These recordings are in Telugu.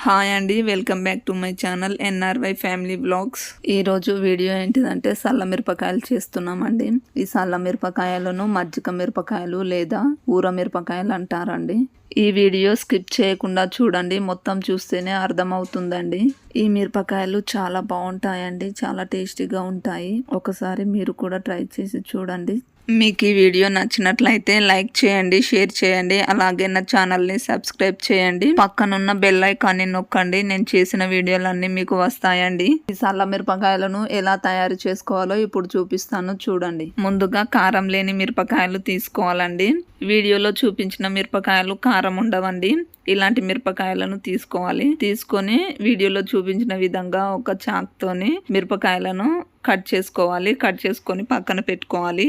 హాయ్ అండి, welcome back to my channel NRY family blogs. ఈరోజు వీడియో ఏంటిదంటే సల్ల మిరపకాయలు చేస్తున్నామండి. ఈ సల్ల మిరపకాయలను మజ్జిగ మిరపకాయలు లేదా ఊర మిరపకాయలు అంటారండి. ఈ వీడియో స్కిప్ చేయకుండా చూడండి, మొత్తం చూస్తేనే అర్థమవుతుందండి. ఈ మిరపకాయలు చాలా బాగుంటాయండి, చాలా టేస్టీగా ఉంటాయి. ఒకసారి మీరు కూడా ట్రై చేసి చూడండి. మీకు ఈ వీడియో నచ్చినట్లయితే లైక్ చేయండి, షేర్ చేయండి, అలాగే నా ఛానల్ని సబ్స్క్రైబ్ చేయండి. పక్కనున్న బెల్ ఐకాన్ని నొక్కండి, నేను చేసిన వీడియోలన్నీ మీకు వస్తాయండి. ఈ సల్ల మిరపకాయలను ఎలా తయారు చేసుకోవాలో ఇప్పుడు చూపిస్తాను, చూడండి. ముందుగా కారం లేని మిరపకాయలు తీసుకోవాలండి. వీడియోలో చూపించిన మిరపకాయలు కారం ఉండవండి. ఇలాంటి మిరపకాయలను తీసుకోవాలి. తీసుకొని వీడియోలో చూపించిన విధంగా ఒక చాక్తోని మిరపకాయలను కట్ చేసుకోవాలి. కట్ చేసుకొని పక్కన పెట్టుకోవాలి.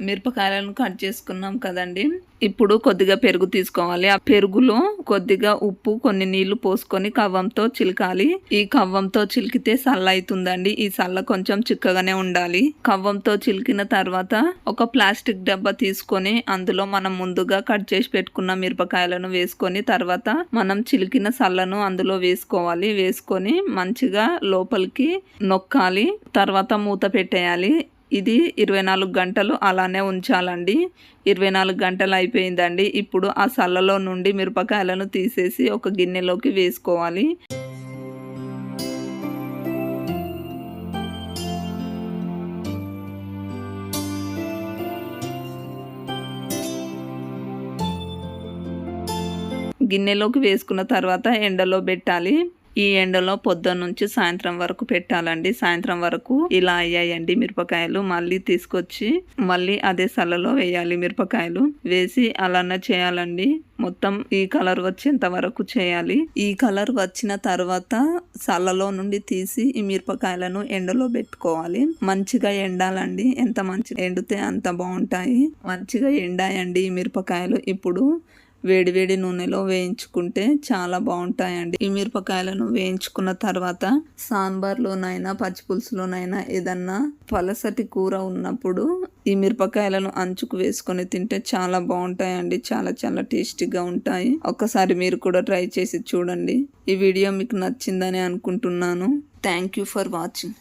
మిరపకాయలను కట్ చేసుకున్నాం కదండి. ఇప్పుడు కొద్దిగా పెరుగు తీసుకోవాలి. ఆ పెరుగులో కొద్దిగా ఉప్పు, కొన్ని నీళ్లు పోసుకొని కవ్వంతో చిలకాలి. ఈ కవ్వంతో చిలికితే సల్ల అవుతుందండి. ఈ సల్ల కొంచెం చిక్కగానే ఉండాలి. కవ్వంతో చిలికిన తర్వాత ఒక ప్లాస్టిక్ డబ్బా తీసుకొని అందులో మనం ముందుగా కట్ చేసి పెట్టుకున్న మిరపకాయలను వేసుకొని తర్వాత మనం చిలికిన సల్లను అందులో వేసుకోవాలి. వేసుకొని మంచిగా లోపలికి నొక్కాలి. తర్వాత మూత పెట్టేయాలి. ఇది 24 గంటలు అలానే ఉంచాలండి. 24 గంటలు అయిపోయిందండి. ఇప్పుడు ఆ సల్లలో నుండి మిరపకాయలను తీసేసి ఒక గిన్నెలోకి వేసుకోవాలి. గిన్నెలోకి వేసుకున్న తర్వాత ఎండలో పెట్టాలి. ఈ ఎండలో పొద్దున్న నుంచి సాయంత్రం వరకు పెట్టాలండి. సాయంత్రం వరకు ఇలా అయ్యాయండి మిరపకాయలు. మళ్ళీ తీసుకొచ్చి మళ్ళీ అదే సల్లలో వేయాలి. మిరపకాయలు వేసి అలానే చేయాలండి. మొత్తం ఈ కలర్ వచ్చేంత వరకు చేయాలి. ఈ కలర్ వచ్చిన తర్వాత సల్లలో నుండి తీసి ఈ మిరపకాయలను ఎండలో పెట్టుకోవాలి. మంచిగా ఎండాలండి. ఎంత మంచిగా ఎండితే అంత బాగుంటాయి. మంచిగా ఎండాయండి ఈ మిరపకాయలు. ఇప్పుడు వేడివేడి నూనెలో వేయించుకుంటే చాలా బాగుంటాయండి. ఈ మిరపకాయలను వేయించుకున్న తర్వాత సాంబార్లోనైనా పచ్చిపులుసులోనైనా ఏదన్నా పలసటి కూర ఉన్నప్పుడు ఈ మిరపకాయలను అంచుకు వేసుకొని తింటే చాలా బాగుంటాయండి. చాలా చాలా టేస్టీగా ఉంటాయి. ఒక్కసారి మీరు కూడా ట్రై చేసి చూడండి. ఈ వీడియో మీకు నచ్చిందని అనుకుంటున్నాను. Thank you for watching.